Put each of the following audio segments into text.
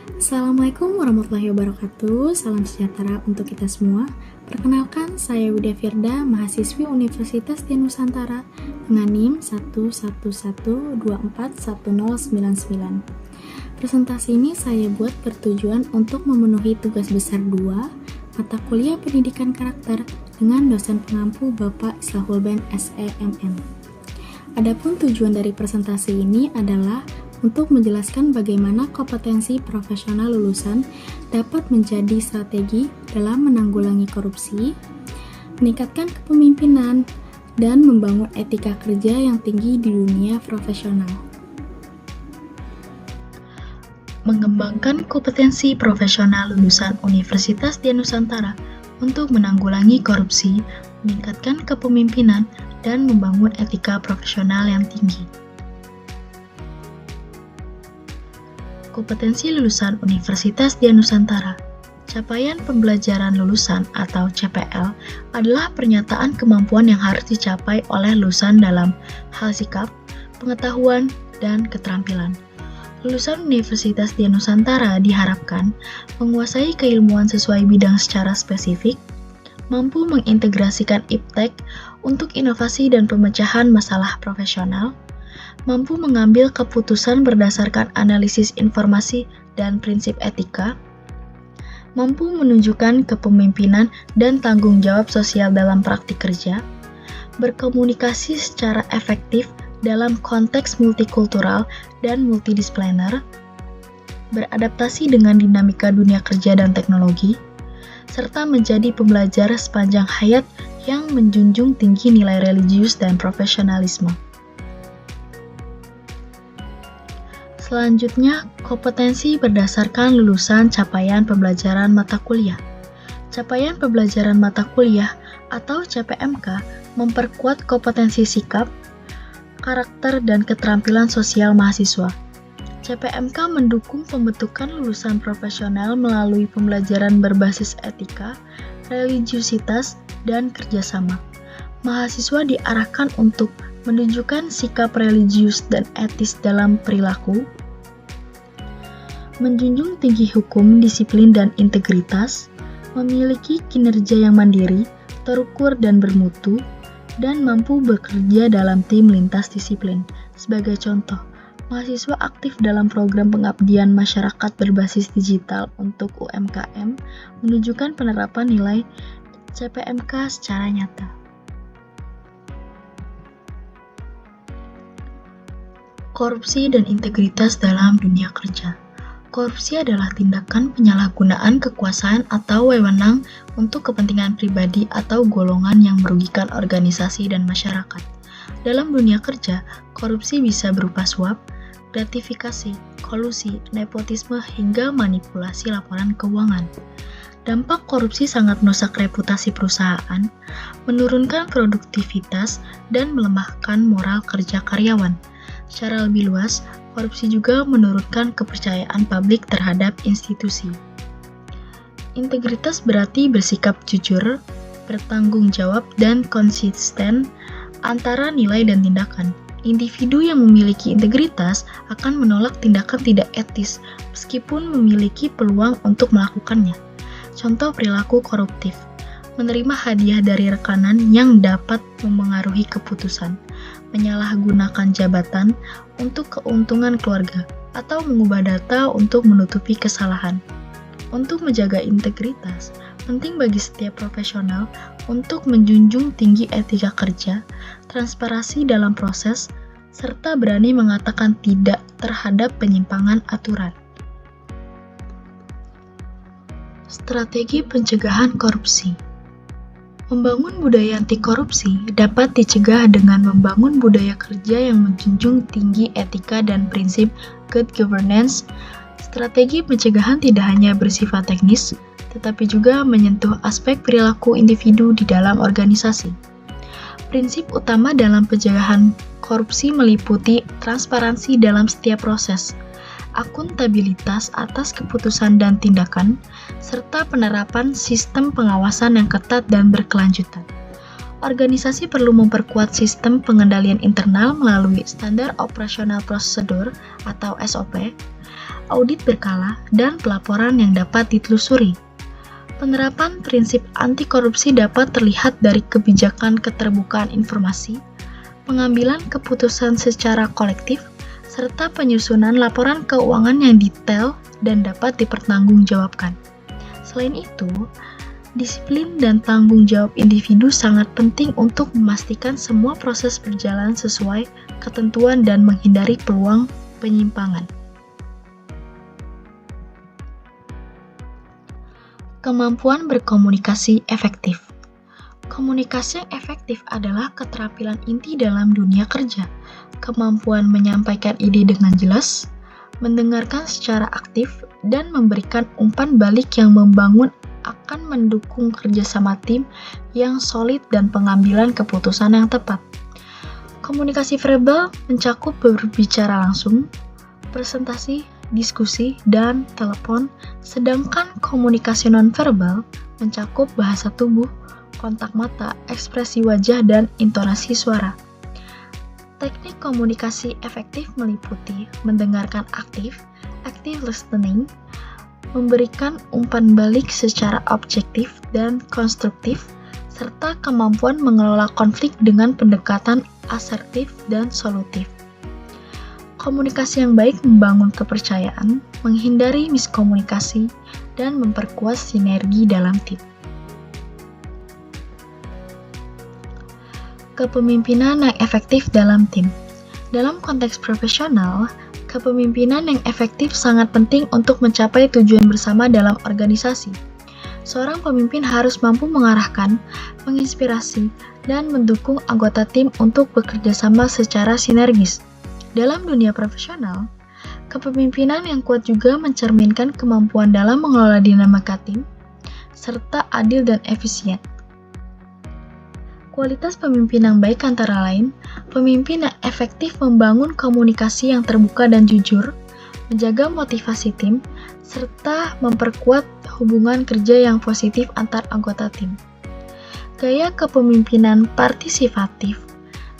Assalamualaikum warahmatullahi wabarakatuh. Salam sejahtera untuk kita semua. Perkenalkan, saya Widya Firda, mahasiswi Universitas Dian Nusantara dengan NIM 111241099. Presentasi ini saya buat bertujuan untuk memenuhi tugas besar 2 mata kuliah pendidikan karakter dengan dosen pengampu Bapak Islahul Ben SEMM. Adapun tujuan dari presentasi ini adalah untuk menjelaskan bagaimana kompetensi profesional lulusan dapat menjadi strategi dalam menanggulangi korupsi, meningkatkan kepemimpinan, dan membangun etika kerja yang tinggi di dunia profesional. Mengembangkan kompetensi profesional lulusan Universitas Dian Nusantara untuk menanggulangi korupsi, meningkatkan kepemimpinan, dan membangun etika profesional yang tinggi. Kompetensi lulusan Universitas Dian Nusantara. Capaian pembelajaran lulusan atau CPL adalah pernyataan kemampuan yang harus dicapai oleh lulusan dalam hal sikap, pengetahuan, dan keterampilan. Lulusan Universitas Dian Nusantara diharapkan menguasai keilmuan sesuai bidang secara spesifik, mampu mengintegrasikan iptek untuk inovasi dan pemecahan masalah profesional, mampu mengambil keputusan berdasarkan analisis informasi dan prinsip etika, mampu menunjukkan kepemimpinan dan tanggung jawab sosial dalam praktik kerja, berkomunikasi secara efektif dalam konteks multikultural dan multidisipliner, beradaptasi dengan dinamika dunia kerja dan teknologi, serta menjadi pembelajar sepanjang hayat yang menjunjung tinggi nilai religius dan profesionalisme. Selanjutnya, kompetensi berdasarkan lulusan capaian pembelajaran mata kuliah. Capaian pembelajaran mata kuliah atau CPMK memperkuat kompetensi sikap, karakter, dan keterampilan sosial mahasiswa. CPMK mendukung pembentukan lulusan profesional melalui pembelajaran berbasis etika, religiusitas, dan kerjasama. Mahasiswa diarahkan untuk menunjukkan sikap religius dan etis dalam perilaku, menjunjung tinggi hukum, disiplin, dan integritas, memiliki kinerja yang mandiri, terukur, dan bermutu, dan mampu bekerja dalam tim lintas disiplin. Sebagai contoh, mahasiswa aktif dalam program pengabdian masyarakat berbasis digital untuk UMKM menunjukkan penerapan nilai CPMK secara nyata. Korupsi dan integritas dalam dunia kerja. Korupsi adalah tindakan penyalahgunaan kekuasaan atau wewenang untuk kepentingan pribadi atau golongan yang merugikan organisasi dan masyarakat. Dalam dunia kerja, korupsi bisa berupa suap, gratifikasi, kolusi, nepotisme, hingga manipulasi laporan keuangan. Dampak korupsi sangat merusak reputasi perusahaan, menurunkan produktivitas, dan melemahkan moral kerja karyawan. Secara lebih luas, korupsi juga menurunkan kepercayaan publik terhadap institusi. Integritas berarti bersikap jujur, bertanggung jawab, dan konsisten antara nilai dan tindakan. Individu yang memiliki integritas akan menolak tindakan tidak etis meskipun memiliki peluang untuk melakukannya. Contoh perilaku koruptif: menerima hadiah dari rekanan yang dapat memengaruhi keputusan, menyalahgunakan jabatan untuk keuntungan keluarga, atau mengubah data untuk menutupi kesalahan. Untuk menjaga integritas, penting bagi setiap profesional untuk menjunjung tinggi etika kerja, transparansi dalam proses, serta berani mengatakan tidak terhadap penyimpangan aturan. Strategi pencegahan korupsi. Membangun budaya anti korupsi dapat dicegah dengan membangun budaya kerja yang menjunjung tinggi etika dan prinsip good governance. Strategi pencegahan tidak hanya bersifat teknis, tetapi juga menyentuh aspek perilaku individu di dalam organisasi. Prinsip utama dalam pencegahan korupsi meliputi transparansi dalam setiap proses, akuntabilitas atas keputusan dan tindakan, serta penerapan sistem pengawasan yang ketat dan berkelanjutan. Organisasi perlu memperkuat sistem pengendalian internal melalui standar operasional prosedur atau SOP, audit berkala, dan pelaporan yang dapat ditelusuri. Penerapan prinsip anti korupsi dapat terlihat dari kebijakan keterbukaan informasi, pengambilan keputusan secara kolektif, serta penyusunan laporan keuangan yang detail dan dapat dipertanggungjawabkan. Selain itu, disiplin dan tanggung jawab individu sangat penting untuk memastikan semua proses berjalan sesuai ketentuan dan menghindari peluang penyimpangan. Kemampuan berkomunikasi efektif. Komunikasi yang efektif adalah keterampilan inti dalam dunia kerja. Kemampuan menyampaikan ide dengan jelas, mendengarkan secara aktif, dan memberikan umpan balik yang membangun akan mendukung kerjasama tim yang solid dan pengambilan keputusan yang tepat. Komunikasi verbal mencakup berbicara langsung, presentasi, diskusi, dan telepon, sedangkan komunikasi nonverbal mencakup bahasa tubuh, kontak mata, ekspresi wajah, dan intonasi suara. Teknik komunikasi efektif meliputi mendengarkan aktif, active listening, memberikan umpan balik secara objektif dan konstruktif, serta kemampuan mengelola konflik dengan pendekatan asertif dan solutif. Komunikasi yang baik membangun kepercayaan, menghindari miskomunikasi, dan memperkuat sinergi dalam tim. Kepemimpinan yang efektif dalam tim. Dalam konteks profesional, kepemimpinan yang efektif sangat penting untuk mencapai tujuan bersama dalam organisasi. Seorang pemimpin harus mampu mengarahkan, menginspirasi, dan mendukung anggota tim untuk bekerja sama secara sinergis. Dalam dunia profesional, kepemimpinan yang kuat juga mencerminkan kemampuan dalam mengelola dinamika tim, serta adil dan efisien. Kualitas pemimpin yang baik antara lain, pemimpin yang efektif membangun komunikasi yang terbuka dan jujur, menjaga motivasi tim, serta memperkuat hubungan kerja yang positif antar anggota tim. Gaya kepemimpinan partisipatif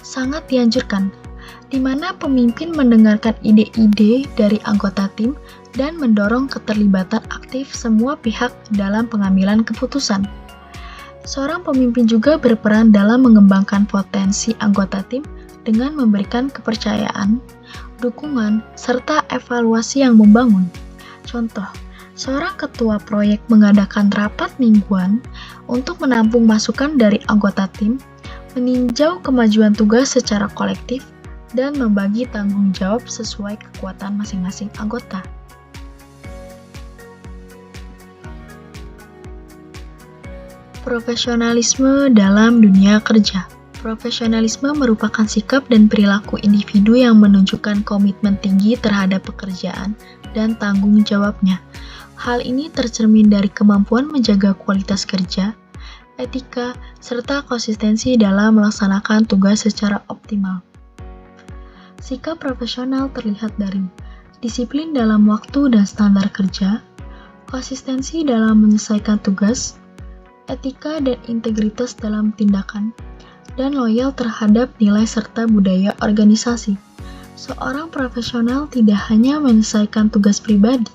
sangat dianjurkan, di mana pemimpin mendengarkan ide-ide dari anggota tim dan mendorong keterlibatan aktif semua pihak dalam pengambilan keputusan. Seorang pemimpin juga berperan dalam mengembangkan potensi anggota tim dengan memberikan kepercayaan, dukungan, serta evaluasi yang membangun. Contoh, seorang ketua proyek mengadakan rapat mingguan untuk menampung masukan dari anggota tim, meninjau kemajuan tugas secara kolektif, dan membagi tanggung jawab sesuai kekuatan masing-masing anggota. Profesionalisme dalam dunia kerja. Profesionalisme merupakan sikap dan perilaku individu yang menunjukkan komitmen tinggi terhadap pekerjaan dan tanggung jawabnya. Hal ini tercermin dari kemampuan menjaga kualitas kerja, etika, serta konsistensi dalam melaksanakan tugas secara optimal. Sikap profesional terlihat dari disiplin dalam waktu dan standar kerja, konsistensi dalam menyelesaikan tugas, etika dan integritas dalam tindakan, dan loyal terhadap nilai serta budaya organisasi. Seorang profesional tidak hanya menyelesaikan tugas pribadi,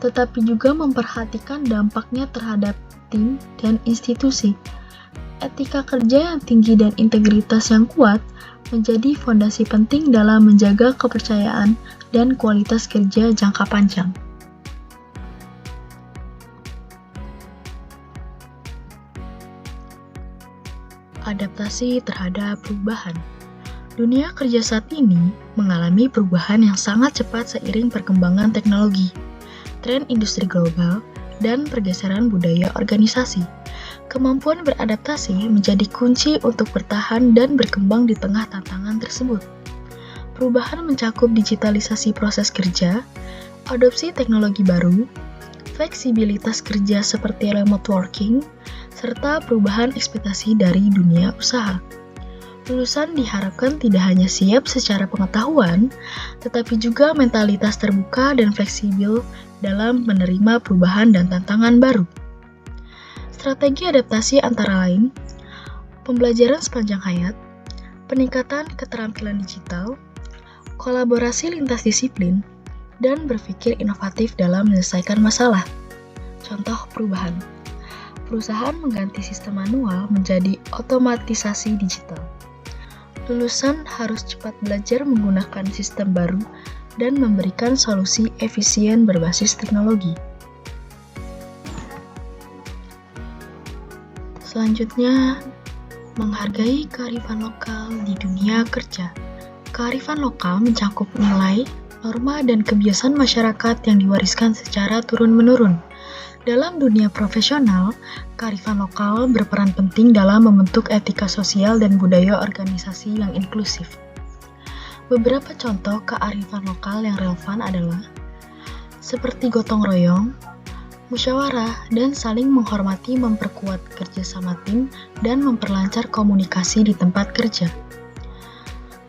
tetapi juga memperhatikan dampaknya terhadap tim dan institusi. Etika kerja yang tinggi dan integritas yang kuat menjadi fondasi penting dalam menjaga kepercayaan dan kualitas kerja jangka panjang. Adaptasi terhadap perubahan. Dunia kerja saat ini mengalami perubahan yang sangat cepat seiring perkembangan teknologi, tren industri global, dan pergeseran budaya organisasi. Kemampuan beradaptasi menjadi kunci untuk bertahan dan berkembang di tengah tantangan tersebut. Perubahan mencakup digitalisasi proses kerja, adopsi teknologi baru, fleksibilitas kerja seperti remote working, serta perubahan ekspektasi dari dunia usaha. Lulusan diharapkan tidak hanya siap secara pengetahuan, tetapi juga mentalitas terbuka dan fleksibel dalam menerima perubahan dan tantangan baru. Strategi adaptasi antara lain, pembelajaran sepanjang hayat, peningkatan keterampilan digital, kolaborasi lintas disiplin, dan berpikir inovatif dalam menyelesaikan masalah. Contoh perubahan. Perusahaan mengganti sistem manual menjadi otomatisasi digital. Lulusan harus cepat belajar menggunakan sistem baru dan memberikan solusi efisien berbasis teknologi. Selanjutnya, menghargai kearifan lokal di dunia kerja. Kearifan lokal mencakup nilai, norma, dan kebiasaan masyarakat yang diwariskan secara turun-menurun. Dalam dunia profesional, kearifan lokal berperan penting dalam membentuk etika sosial dan budaya organisasi yang inklusif. Beberapa contoh kearifan lokal yang relevan adalah seperti gotong royong, musyawarah, dan saling menghormati memperkuat kerjasama tim dan memperlancar komunikasi di tempat kerja.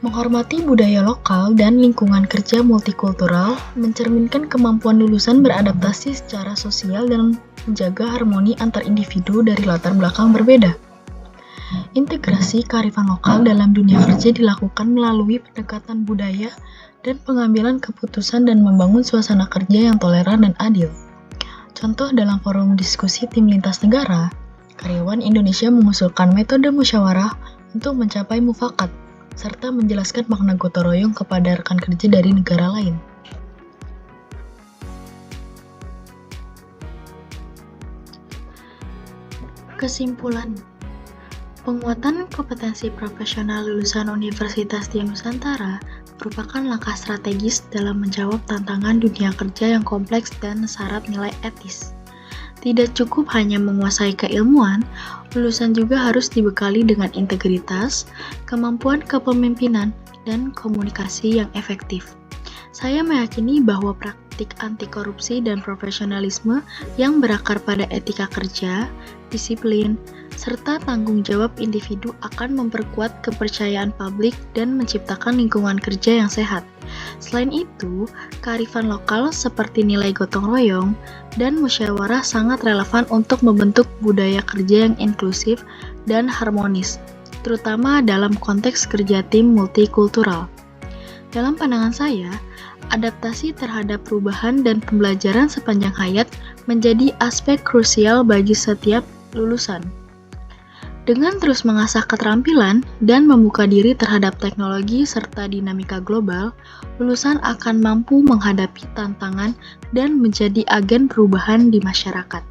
Menghormati budaya lokal dan lingkungan kerja multikultural mencerminkan kemampuan lulusan beradaptasi secara sosial dan menjaga harmoni antar individu dari latar belakang berbeda. Integrasi kearifan lokal dalam dunia kerja dilakukan melalui pendekatan budaya dan pengambilan keputusan dan membangun suasana kerja yang toleran dan adil. Contoh dalam forum diskusi tim lintas negara, karyawan Indonesia mengusulkan metode musyawarah untuk mencapai mufakat, serta menjelaskan makna gotong royong kepada rekan kerja dari negara lain. Kesimpulan, penguatan kompetensi profesional lulusan Universitas Dianusantara merupakan langkah strategis dalam menjawab tantangan dunia kerja yang kompleks dan syarat nilai etis. Tidak cukup hanya menguasai keilmuan, lulusan juga harus dibekali dengan integritas, kemampuan kepemimpinan, dan komunikasi yang efektif. Saya meyakini bahwa praktik anti korupsi dan profesionalisme yang berakar pada etika kerja, disiplin, serta tanggung jawab individu akan memperkuat kepercayaan publik dan menciptakan lingkungan kerja yang sehat. Selain itu, kearifan lokal seperti nilai gotong royong dan musyawarah sangat relevan untuk membentuk budaya kerja yang inklusif dan harmonis, terutama dalam konteks kerja tim multikultural. Dalam pandangan saya, adaptasi terhadap perubahan dan pembelajaran sepanjang hayat menjadi aspek krusial bagi setiap lulusan. Dengan terus mengasah keterampilan dan membuka diri terhadap teknologi serta dinamika global, lulusan akan mampu menghadapi tantangan dan menjadi agen perubahan di masyarakat.